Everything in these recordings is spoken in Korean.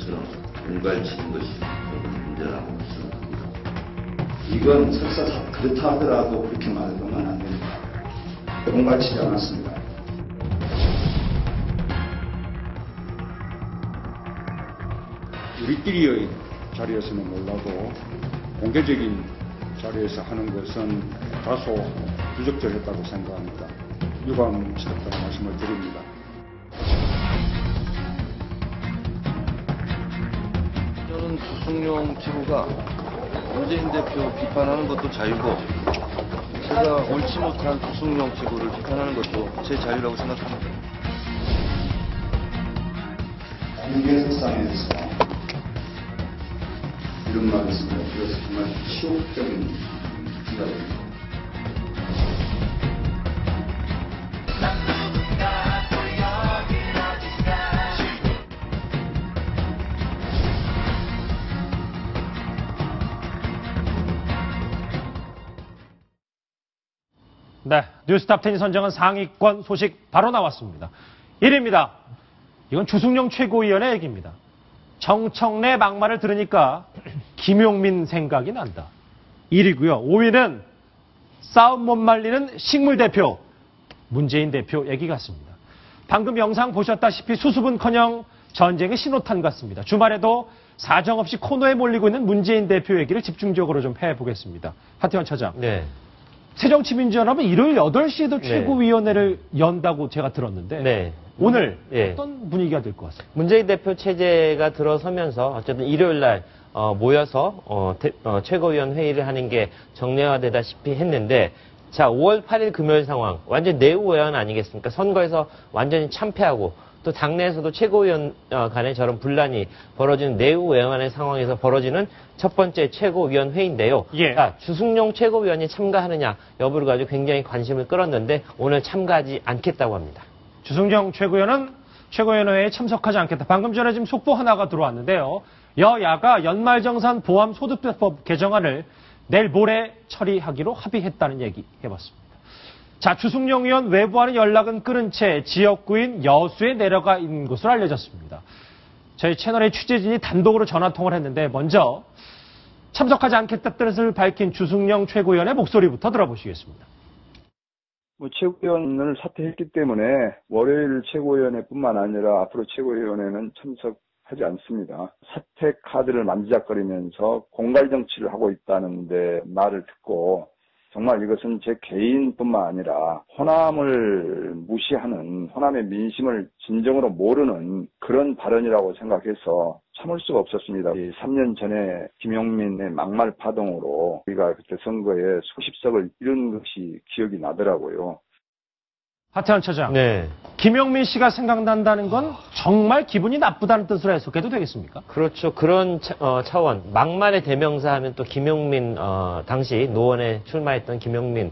것처럼 공갈치는 것이 조금 문제라고 생각합니다. 이건 설사 그렇다 하더라도 그렇게 말하면 안 됩니다. 공갈치지 않았습니다. 우리끼리의 자리에서는 몰라도 공개적인 자리에서 하는 것은 다소 부적절했다고 생각합니다. 유감스럽다는 말씀을 드립니다. 저는 주승용 최고가 문재인 대표 비판하는 것도 자유고 제가 옳지 못한 주승용 최고를 비판하는 것도 제 자유라고 생각합니다. 공개석상에서 이런 말을 했습니다. 그래서 정말 치욕적인 생각입니다. 네, 뉴스탑 10이 선정한 상위권 소식 바로 나왔습니다. 1위입니다. 이건 주승용 최고위원의 얘기입니다. 정청래 막말을 들으니까 김용민 생각이 난다. 1위고요. 5위는 싸움 못 말리는 식물 대표, 문재인 대표 얘기 같습니다. 방금 영상 보셨다시피 수습은커녕 전쟁의 신호탄 같습니다. 주말에도 사정없이 코너에 몰리고 있는 문재인 대표 얘기를 집중적으로 좀 해보겠습니다. 하태원 차장. 네. 새정치민주연합은 일요일 8시에도 최고위원회를 연다고 제가 들었는데 네. 오늘 네. 어떤 분위기가 될 것 같습니다. 문재인 대표 체제가 들어서면서 어쨌든 일요일 날 모여서 최고위원 회의를 하는 게 정례화되다시피 했는데 자 5월 8일 금요일 상황 완전 내후외환 아니겠습니까? 선거에서 완전히 참패하고 또 당내에서도 최고위원 간에 저런 분란이 벌어지는 내후외환의 상황에서 벌어지는 첫 번째 최고위원 회의인데요. 예. 자, 주승용 최고위원이 참가하느냐 여부를 가지고 굉장히 관심을 끌었는데 오늘 참가하지 않겠다고 합니다. 주승용 최고위원은 최고위원회에 참석하지 않겠다. 방금 전에 지금 속보 하나가 들어왔는데요. 여야가 연말정산 보험소득세법 개정안을 내일 모레 처리하기로 합의했다는 얘기 해봤습니다. 자, 주승용 의원 외부와는 연락은 끊은 채 지역구인 여수에 내려가 있는 것으로 알려졌습니다. 저희 채널의 취재진이 단독으로 전화통화를 했는데 먼저 참석하지 않겠다는 뜻을 밝힌 주승용 최고위원의 목소리부터 들어보시겠습니다. 최고위원을 사퇴했기 때문에 월요일 최고위원회뿐만 아니라 앞으로 최고위원회는 참석하지 않습니다. 사퇴 카드를 만지작거리면서 공갈 정치를 하고 있다는데 말을 듣고 정말 이것은 제 개인뿐만 아니라 호남을 무시하는, 호남의 민심을 진정으로 모르는 그런 발언이라고 생각해서 참을 수가 없었습니다. 3년 전에 김용민의 막말 파동으로 우리가 그때 선거에 수십 석을 잃은 것이 기억이 나더라고요. 하태원 차장. 네. 김용민 씨가 생각난다는 건 정말 기분이 나쁘다는 뜻으로 해석해도 되겠습니까? 그렇죠. 그런 차원. 막말의 대명사 하면 또 김용민, 당시 노원에 출마했던 김용민,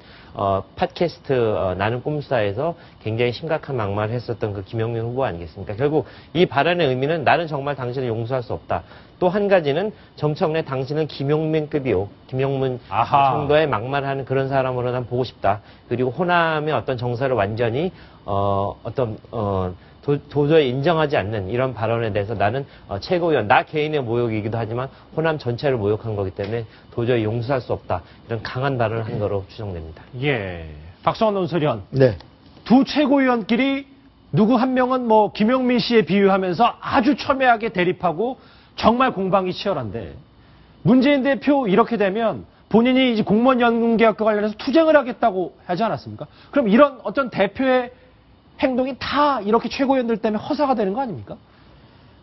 팟캐스트 나는 꿈수다에서 굉장히 심각한 막말을 했었던 그 김용민 후보 아니겠습니까? 결국 이 발언의 의미는 나는 정말 당신을 용서할 수 없다. 또 한 가지는 정청래 당신은 김용민급이요. 김용민 정도의 막말하는 그런 사람으로 난 보고 싶다. 그리고 호남의 어떤 정서를 완전히 도저히 인정하지 않는 이런 발언에 대해서 나는 최고위원, 나 개인의 모욕이기도 하지만 호남 전체를 모욕한 거기 때문에 도저히 용서할 수 없다. 이런 강한 발언을 한 거로 추정됩니다. 예. 박성원 논설위원. 네. 두 최고위원끼리 누구 한 명은 뭐 김용민 씨에 비유하면서 아주 첨예하게 대립하고 정말 공방이 치열한데 문재인 대표 이렇게 되면 본인이 이제 공무원 연금개혁과 관련해서 투쟁을 하겠다고 하지 않았습니까? 그럼 이런 어떤 대표의 행동이 다 이렇게 최고위원들 때문에 허사가 되는 거 아닙니까?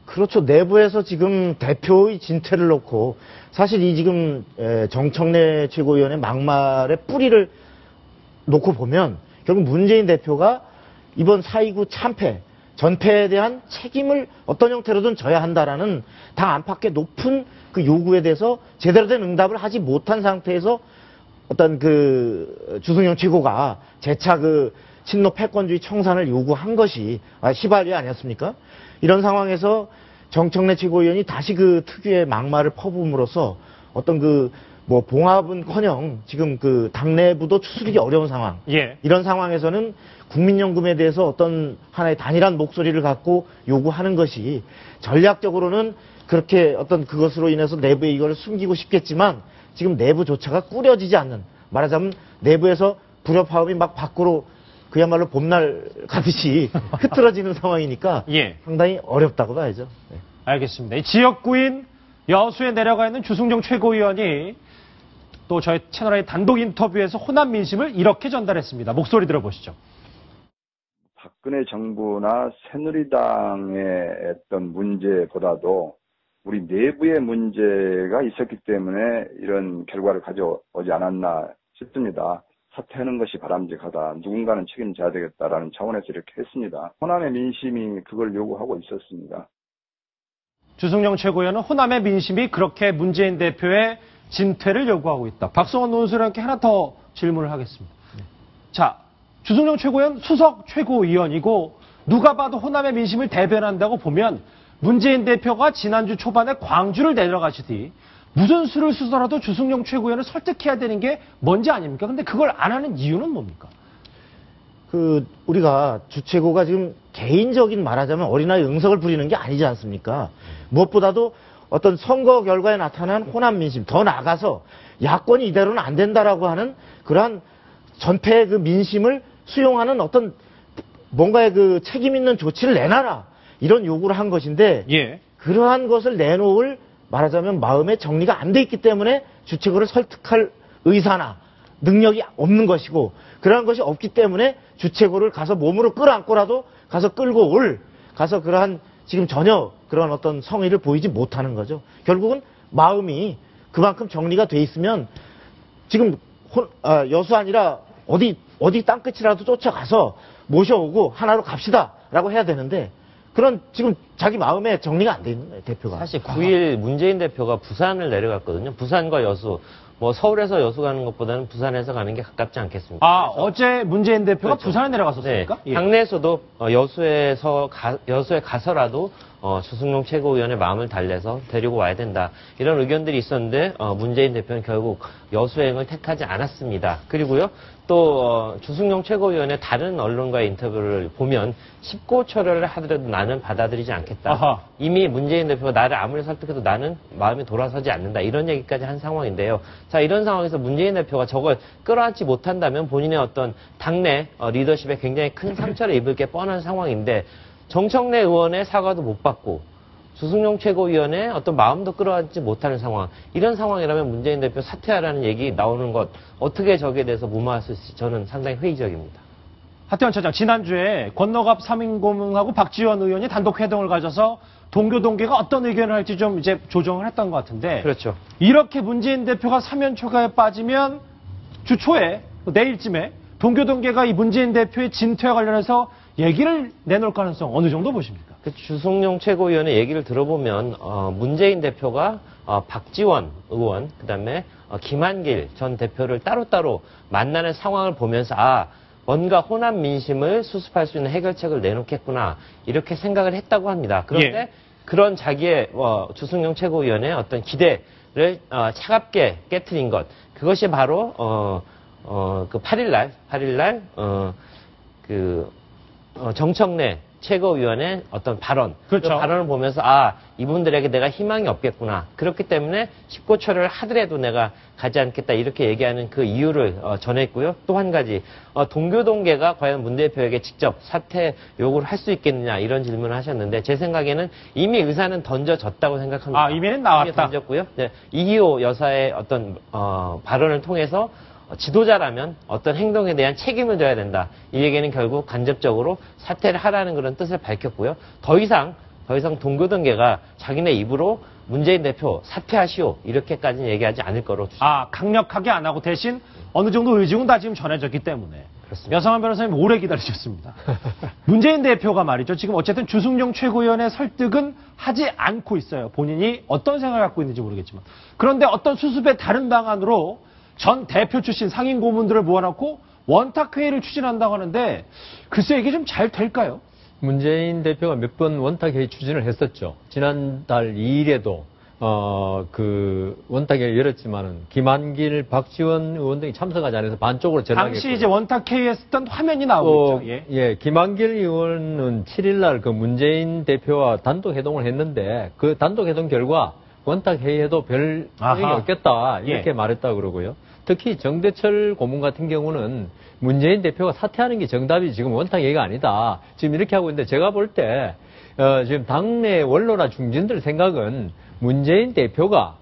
그렇죠. 내부에서 지금 대표의 진퇴를 놓고 사실 이 지금 정청래 최고위원의 막말의 뿌리를 놓고 보면 결국 문재인 대표가 이번 4.29 참패, 전패에 대한 책임을 어떤 형태로든 져야 한다라는 당 안팎의 높은 그 요구에 대해서 제대로 된 응답을 하지 못한 상태에서 어떤 그 주승용 최고가 재차 그 친노 패권주의 청산을 요구한 것이 시발이 아니었습니까? 이런 상황에서 정청래 최고위원이 다시 그 특유의 막말을 퍼부음으로써 어떤 그 뭐 봉합은커녕 지금 그 당내부도 추스르기 어려운 상황. 예. 이런 상황에서는 국민연금에 대해서 어떤 하나의 단일한 목소리를 갖고 요구하는 것이 전략적으로는 그렇게 어떤 그것으로 인해서 내부에 이걸 숨기고 싶겠지만 지금 내부조차가 꾸려지지 않는, 말하자면 내부에서 불협화음이 막 밖으로 그야말로 봄날 가듯이 흐트러지는 상황이니까 예. 상당히 어렵다고 봐야죠. 네. 알겠습니다. 이 지역구인 여수에 내려가 있는 주승용 최고위원이 또 저희 채널의 단독 인터뷰에서 호남 민심을 이렇게 전달했습니다. 목소리 들어보시죠. 박근혜 정부나 새누리당의 어떤 문제보다도 우리 내부의 문제가 있었기 때문에 이런 결과를 가져오지 않았나 싶습니다. 사퇴하는 것이 바람직하다. 누군가는 책임져야 되겠다라는 차원에서 이렇게 했습니다. 호남의 민심이 그걸 요구하고 있었습니다. 주승용 최고위원은 호남의 민심이 그렇게 문재인 대표의 진퇴를 요구하고 있다. 박성원 논술한테 하나 더 질문을 하겠습니다. 자, 주승용 최고위원 수석 최고위원이고 누가 봐도 호남의 민심을 대변한다고 보면 문재인 대표가 지난주 초반에 광주를 내려가시더니 무슨 수를 쓰더라도 주승용 최고위원을 설득해야 되는 게 뭔지 아닙니까? 근데 그걸 안 하는 이유는 뭡니까? 우리가 주최고가 지금 개인적인 말하자면 어린아이 응석을 부리는 게 아니지 않습니까? 무엇보다도 어떤 선거 결과에 나타난 호남 민심, 더 나아가서 야권이 이대로는 안 된다라고 하는 그러한 전체의 그 민심을 수용하는 어떤 뭔가의 그 책임 있는 조치를 내놔라. 이런 요구를 한 것인데, 예. 그러한 것을 내놓을 말하자면 마음의 정리가 안 돼 있기 때문에 주최고를 설득할 의사나 능력이 없는 것이고, 그러한 것이 없기 때문에 주최고를 가서 몸으로 끌어안고라도 가서 끌고 가서 그러한 지금 전혀 그런 어떤 성의를 보이지 못하는 거죠. 결국은 마음이 그만큼 정리가 돼 있으면 지금 여수 아니라 어디 땅끝이라도 쫓아가서 모셔오고 하나로 갑시다라고 해야 되는데, 그런 지금 자기 마음에 정리가 안 돼 있는 거예요, 대표가. 사실 9일 문재인 대표가 부산을 내려갔거든요. 부산과 여수. 뭐 서울에서 여수 가는 것보다는 부산에서 가는 게 가깝지 않겠습니까? 아, 어제 문재인 대표가 그렇죠. 부산에 내려갔었습니까? 네. 예. 당내에서도 여수에 가서라도 주승용 최고위원의 마음을 달래서 데리고 와야 된다. 이런 의견들이 있었는데 문재인 대표는 결국 여수행을 택하지 않았습니다. 그리고요. 또 주승용 최고위원의 다른 언론과의 인터뷰를 보면 십고철회를 하더라도 나는 받아들이지 않겠다. 아하. 이미 문재인 대표가 나를 아무리 설득해도 나는 마음이 돌아서지 않는다. 이런 얘기까지 한 상황인데요. 자, 이런 상황에서 문재인 대표가 저걸 끌어안지 못한다면 본인의 어떤 당내 리더십에 굉장히 큰 상처를 입을 게 뻔한 상황인데, 정청래 의원의 사과도 못 받고 주승용 최고위원의 어떤 마음도 끌어안지 못하는 상황. 이런 상황이라면 문재인 대표 사퇴하라는 얘기 나오는 것, 어떻게 저기에 대해서 무마할 수 있을지 저는 상당히 회의적입니다. 하태원 차장, 지난주에 권너갑 삼인고문하고 박지원 의원이 단독 회동을 가져서 동교동계가 어떤 의견을 할지 좀 이제 조정을 했던 것 같은데. 그렇죠. 이렇게 문재인 대표가 사면 초과에 빠지면 주 초에, 내일쯤에 동교동계가 이 문재인 대표의 진퇴와 관련해서 얘기를 내놓을 가능성 어느 정도 보십니까? 그 주승용 최고위원의 얘기를 들어보면 문재인 대표가 박지원 의원, 그다음에 김한길 전 대표를 따로따로 만나는 상황을 보면서 뭔가 호남 민심을 수습할 수 있는 해결책을 내놓겠구나 이렇게 생각을 했다고 합니다. 그런데 예. 그런 자기의 주승용 최고위원의 어떤 기대를 차갑게 깨트린 것, 그것이 바로 그 8일날 정청래 최고위원의 어떤 발언, 그렇죠. 그 발언을 보면서 이분들에게 내가 희망이 없겠구나. 그렇기 때문에 십고철을 하더라도 내가 가지 않겠다 이렇게 얘기하는 그 이유를 전했고요. 또 한 가지 동교동계가 과연 문 대표에게 직접 사퇴 요구를 할 수 있겠느냐 이런 질문을 하셨는데, 제 생각에는 이미 의사는 던져졌다고 생각합니다. 이미는 나왔다. 이미 던졌고요. 네, 이기호 여사의 어떤 발언을 통해서 지도자라면 어떤 행동에 대한 책임을 져야 된다. 이 얘기는 결국 간접적으로 사퇴를 하라는 그런 뜻을 밝혔고요. 더 이상 동교동계가 자기네 입으로 문재인 대표 사퇴하시오 이렇게까지는 얘기하지 않을 거로 추측합니다. 강력하게 안 하고 대신 어느 정도 의지는 다 지금 전해졌기 때문에. 그렇습니다. 여성한 변호사님 오래 기다리셨습니다. 문재인 대표가 말이죠. 지금 어쨌든 주승용 최고위원의 설득은 하지 않고 있어요. 본인이 어떤 생각을 갖고 있는지 모르겠지만. 그런데 어떤 수습의 다른 방안으로 전 대표 출신 상임 고문들을 모아놓고 원탁회의를 추진한다고 하는데, 글쎄 이게 좀 잘 될까요? 문재인 대표가 몇 번 원탁회의 추진을 했었죠. 지난달 2일에도 원탁회를 열었지만은 김한길, 박지원 의원 등이 참석하지 않아서 반쪽으로 전락했고. 당시 이제 원탁회의에 했던 화면이 나오고 있죠. 예. 김한길 의원은 7일날 그 문재인 대표와 단독 회동을 했는데 그 단독 회동 결과 원탁회의에도 별 영향이 없겠다 이렇게 말했다 그러고요. 특히 정대철 고문 같은 경우는 문재인 대표가 사퇴하는 게 정답이 지금 원탁회의가 아니다. 지금 이렇게 하고 있는데 제가 볼 때 지금 당내 원로나 중진들 생각은 문재인 대표가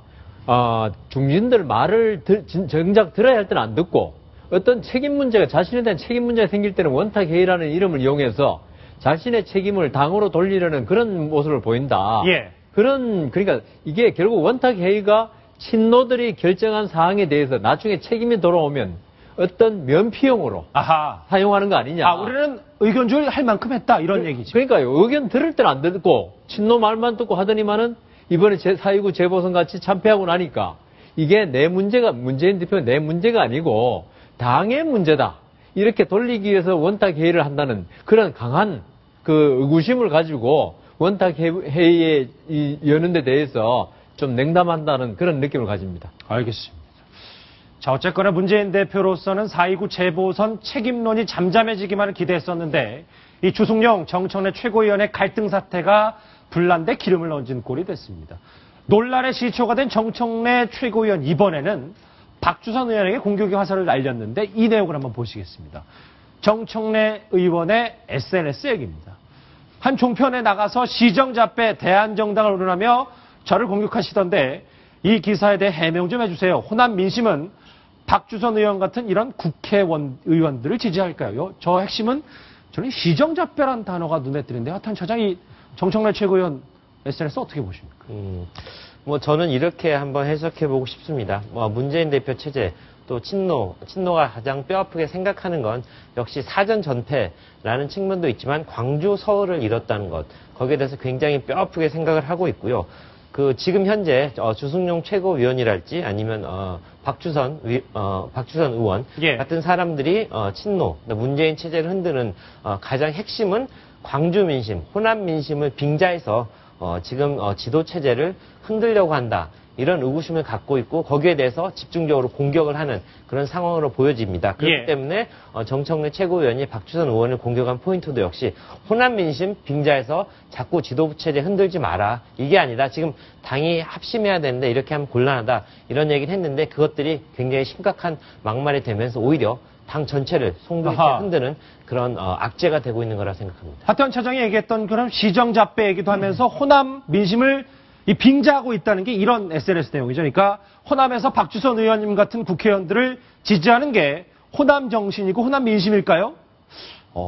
중진들 말을 정작 들어야 할 때는 안 듣고 어떤 책임 문제가 자신에 대한 책임 문제가 생길 때는 원탁회의라는 이름을 이용해서 자신의 책임을 당으로 돌리려는 그런 모습을 보인다. 예. 그러니까 이게 결국 원탁회의가 친노들이 결정한 사항에 대해서 나중에 책임이 돌아오면 어떤 면피용으로 사용하는 거 아니냐. 우리는 의견 조율 할 만큼 했다 이런 얘기죠. 그러니까요. 의견 들을 때는 안 듣고 친노 말만 듣고 하더니만은 이번에 4.29 재보선 같이 참패하고 나니까 이게 내 문제가 문재인 대표가 내 문제가 아니고 당의 문제다. 이렇게 돌리기 위해서 원탁회의를 한다는 그런 강한 그 의구심을 가지고 원탁회의에 여는 데 대해서 좀 냉담한다는 그런 느낌을 가집니다. 알겠습니다. 자, 어쨌거나 문재인 대표로서는 4.29 재보선 책임론이 잠잠해지기만을 기대했었는데 이 주승용 정청래 최고위원의 갈등 사태가 불난데 기름을 얹은 꼴이 됐습니다. 논란의 시초가 된 정청래 최고위원 이번에는 박주선 의원에게 공격의 화살을 날렸는데 이 내용을 한번 보시겠습니다. 정청래 의원의 SNS 얘기입니다. 한 종편에 나가서 시정잡배 대한정당을 운운하며 저를 공격하시던데 이 기사에 대해 해명 좀 해주세요. 호남 민심은 박주선 의원 같은 이런 국회의원 의원들을 지지할까요? 저 핵심은 저는 시정잡배라는 단어가 눈에 띄는데 하여튼 차장이 정청래 최고위원 SNS 어떻게 보십니까? 저는 이렇게 한번 해석해보고 싶습니다. 문재인 대표 체제 또 친노가 가장 뼈아프게 생각하는 건 역시 사전 전패라는 측면도 있지만 광주, 서울을 잃었다는 것 거기에 대해서 굉장히 뼈아프게 생각을 하고 있고요. 지금 현재 주승용 최고위원이랄지 아니면 박주선 의원 같은 사람들이 친노, 문재인 체제를 흔드는 가장 핵심은 광주 민심, 호남 민심을 빙자해서 지금 지도 체제를 흔들려고 한다. 이런 의구심을 갖고 있고 거기에 대해서 집중적으로 공격을 하는 그런 상황으로 보여집니다. 그렇기 때문에 정청래 최고위원이 박주선 의원을 공격한 포인트도 역시 호남 민심 빙자해서 자꾸 지도부 체제 흔들지 마라. 이게 아니다. 지금 당이 합심해야 되는데 이렇게 하면 곤란하다. 이런 얘기를 했는데 그것들이 굉장히 심각한 막말이 되면서 오히려 당 전체를 송두리째 흔드는 그런 악재가 되고 있는 거라 생각합니다. 하태원 차장이 얘기했던 그런 시정잡배 얘기도 하면서 호남 민심을 빙자하고 있다는 게 이런 SNS 내용이죠. 그러니까 호남에서 박주선 의원님 같은 국회의원들을 지지하는 게 호남 정신이고 호남 민심일까요?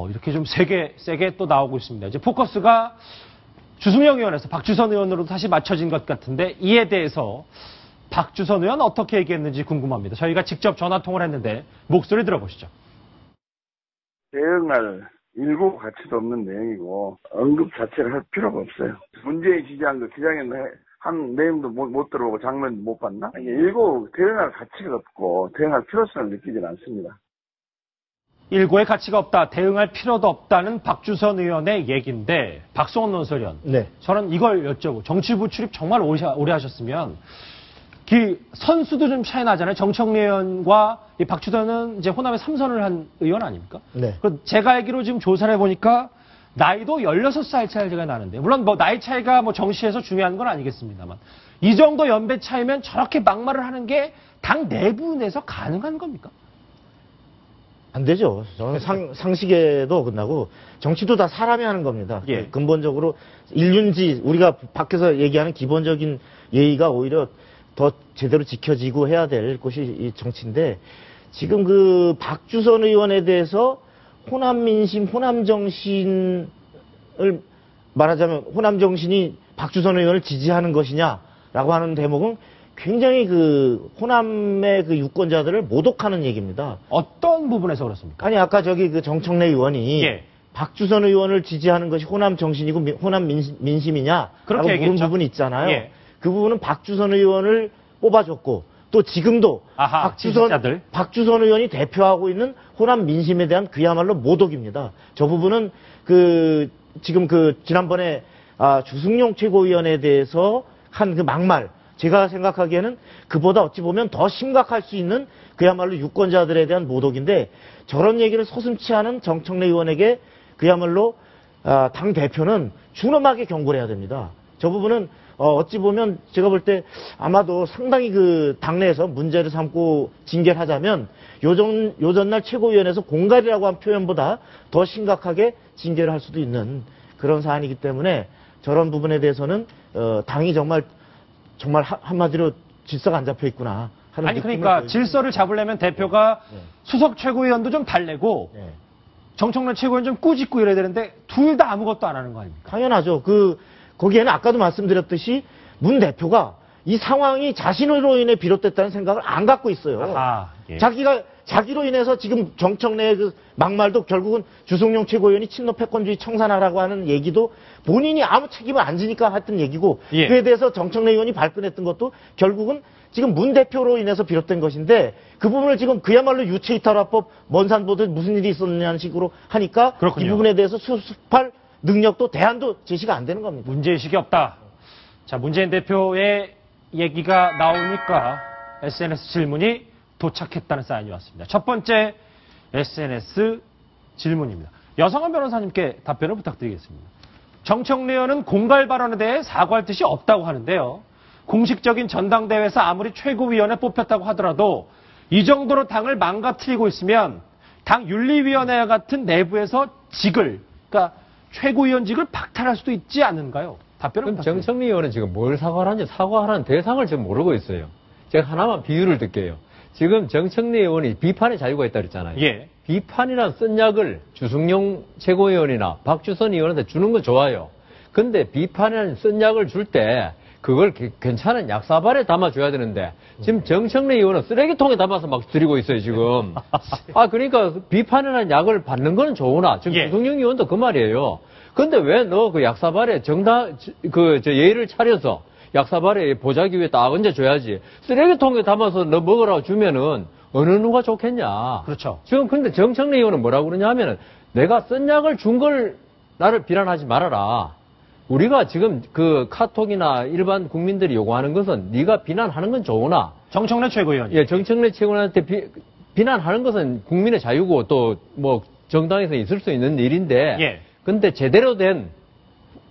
이렇게 좀 세게 또 나오고 있습니다. 이제 포커스가 주승용 의원에서 박주선 의원으로 다시 맞춰진 것 같은데 이에 대해서 박주선 의원 어떻게 얘기했는지 궁금합니다. 저희가 직접 전화통화를 했는데 목소리 들어보시죠. 대응할 일고 가치도 없는 내용이고 언급 자체를 할 필요가 없어요. 문재인 지지한 거 기장에 한 내용도 못 들어보고 장면도 못 봤나? 일고 대응할 가치가 없고 대응할 필요성을 느끼지는 않습니다. 일고의 가치가 없다, 대응할 필요도 없다는 박주선 의원의 얘기인데 박성원 논설위원, 저는 이걸 여쭤보고 정치부 출입 정말 오래 하셨으면 선수도 좀 차이 나잖아요. 정청래 의원과 이 박주선은 이제 호남에 3선을 한 의원 아닙니까? 네. 제가 알기로 지금 조사를 해보니까 나이도 16살 차이가 나는데, 물론 나이 차이가 정시에서 중요한 건 아니겠습니다만, 이 정도 연배 차이면 저렇게 막말을 하는 게 당 내부 내에서 가능한 겁니까? 안 되죠. 저는 상식에도 끝나고 정치도 다 사람이 하는 겁니다. 근본적으로 인륜지 우리가 밖에서 얘기하는 기본적인 예의가 오히려 더 제대로 지켜지고 해야 될 것이 이 정치인데 지금 박주선 의원에 대해서 호남 민심, 호남 정신을 말하자면 호남 정신이 박주선 의원을 지지하는 것이냐라고 하는 대목은 굉장히 호남의 유권자들을 모독하는 얘기입니다. 어떤 부분에서 그렇습니까? 아니 아까 정청래 의원이 박주선 의원을 지지하는 것이 호남 정신이고 호남 민심이냐라고 물은 부분이 있잖아요. 그 부분은 박주선 의원을 뽑아줬고 또 지금도 박주선 의원이 대표하고 있는 호남 민심에 대한 그야말로 모독입니다. 저 부분은 지금 지난번에 주승용 최고위원에 대해서 한 막말 제가 생각하기에는 그보다 어찌 보면 더 심각할 수 있는 그야말로 유권자들에 대한 모독인데 저런 얘기를 서슴치 않은 정청래 의원에게 그야말로 당 대표는 준엄하게 경고를 해야 됩니다. 저 부분은 어찌 보면 제가 볼 때 아마도 상당히 그 당내에서 문제를 삼고 징계를 하자면 요전날 최고위원회에서 공갈이라고 한 표현보다 더 심각하게 징계를 할 수도 있는 그런 사안이기 때문에 저런 부분에 대해서는 당이 정말 한마디로 질서가 안 잡혀 있구나 하는 아니 그러니까 질서를 잡으려면 대표가 수석 최고위원도 좀 달래고 정청래 최고위원 좀 꾸짖고 이래야 되는데 둘 다 아무것도 안 하는 거 아닙니까? 당연하죠. 거기에는 아까도 말씀드렸듯이 문 대표가 이 상황이 자신으로 인해 비롯됐다는 생각을 안 갖고 있어요. 아하, 예. 자기로 인해서 지금 정청래의 그 막말도 결국은 주승용 최고위원이 친노 패권주의 청산하라고 하는 얘기도 본인이 아무 책임을 안 지니까 했던 얘기고 예. 그에 대해서 정청래 의원이 발끈했던 것도 결국은 지금 문 대표로 인해서 비롯된 것인데 그 부분을 지금 그야말로 유체이탈화법 먼산 보듯 무슨 일이 있었느냐는 식으로 하니까 그렇군요. 이 부분에 대해서 수습할 능력도 대안도 제시가 안 되는 겁니다. 문제의식이 없다. 자, 문재인 대표의 얘기가 나오니까 SNS 질문이 도착했다는 사인이 왔습니다. 첫 번째 SNS 질문입니다. 여성한 변호사님께 답변을 부탁드리겠습니다. 정청래 의원은 공갈 발언에 대해 사과할 뜻이 없다고 하는데요. 공식적인 전당대회에서 아무리 최고위원에 뽑혔다고 하더라도 이 정도로 당을 망가뜨리고 있으면 당 윤리위원회 같은 내부에서 그러니까 최고위원직을 박탈할 수도 있지 않은가요? 답변을 그럼 정청래 의원은 지금 뭘 사과를 하는지 사과하라는 대상을 지금 모르고 있어요. 제가 하나만 비유를 드릴게요. 지금 정청래 의원이 비판의 자유가 있다고 했잖아요. 예. 비판이란 쓴 약을 주승용 최고위원이나 박주선 의원한테 주는 건 좋아요. 근데 비판이라는 쓴 약을 줄 때 그걸 괜찮은 약사발에 담아줘야 되는데 지금 정청래 의원은 쓰레기통에 담아서 막 드리고 있어요, 지금. 그러니까 비판이라는 약을 받는 건 좋으나 지금 주승용 의원도 그 말이에요. 근데 왜 너 그 약사발에 예의를 차려서 약사발에 보자기 위해 딱 얹어줘야지. 쓰레기통에 담아서 너 먹으라고 주면은 어느 누가 좋겠냐. 그렇죠. 지금 근데 정청래 의원은 뭐라고 그러냐 하면은 내가 쓴 약을 준 걸 나를 비난하지 말아라. 우리가 지금 그 카톡이나 일반 국민들이 요구하는 것은 네가 비난하는 건 좋으나 정청래 최고위원이. 예, 정청래 최고위원한테 비난하는 것은 국민의 자유고 또 뭐 정당에서 있을 수 있는 일인데 예. 근데 제대로 된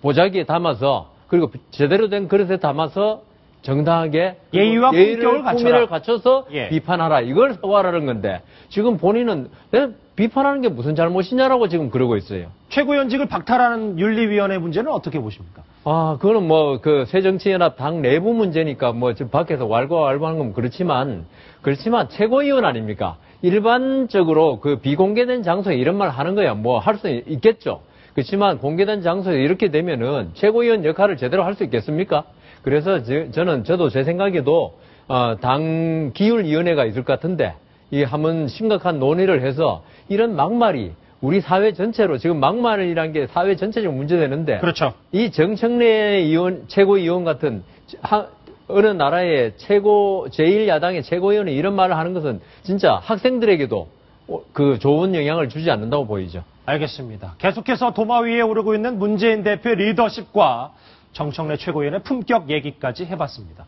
보자기에 담아서 그리고 제대로 된 그릇에 담아서 정당하게 예의와 품격을 갖춰서 예. 비판하라. 이걸 사과하라는 건데 지금 본인은 내가 비판하는 게 무슨 잘못이냐라고 지금 그러고 있어요. 최고위원직을 박탈하는 윤리위원회 문제는 어떻게 보십니까? 그거는 뭐 그 새정치연합 당 내부 문제니까 뭐 지금 밖에서 왈가왈부하는 건 그렇지만 최고위원 아닙니까? 일반적으로 그 비공개된 장소에 이런 말 하는 거야 뭐 할 수 있겠죠. 그렇지만 공개된 장소에 이렇게 되면은 최고위원 역할을 제대로 할 수 있겠습니까? 그래서 저도 제 생각에도 당 기율위원회가 있을 것 같은데 이 한번 심각한 논의를 해서 이런 막말이 우리 사회 전체로 지금 막말이란 게 사회 전체적으로 문제되는데 그렇죠. 이 정청래 최고위원 같은 어느 나라의 제1야당의 최고위원이 이런 말을 하는 것은 진짜 학생들에게도 그 좋은 영향을 주지 않는다고 보이죠. 알겠습니다. 계속해서 도마 위에 오르고 있는 문재인 대표의 리더십과 정청래 최고위원의 품격 얘기까지 해봤습니다.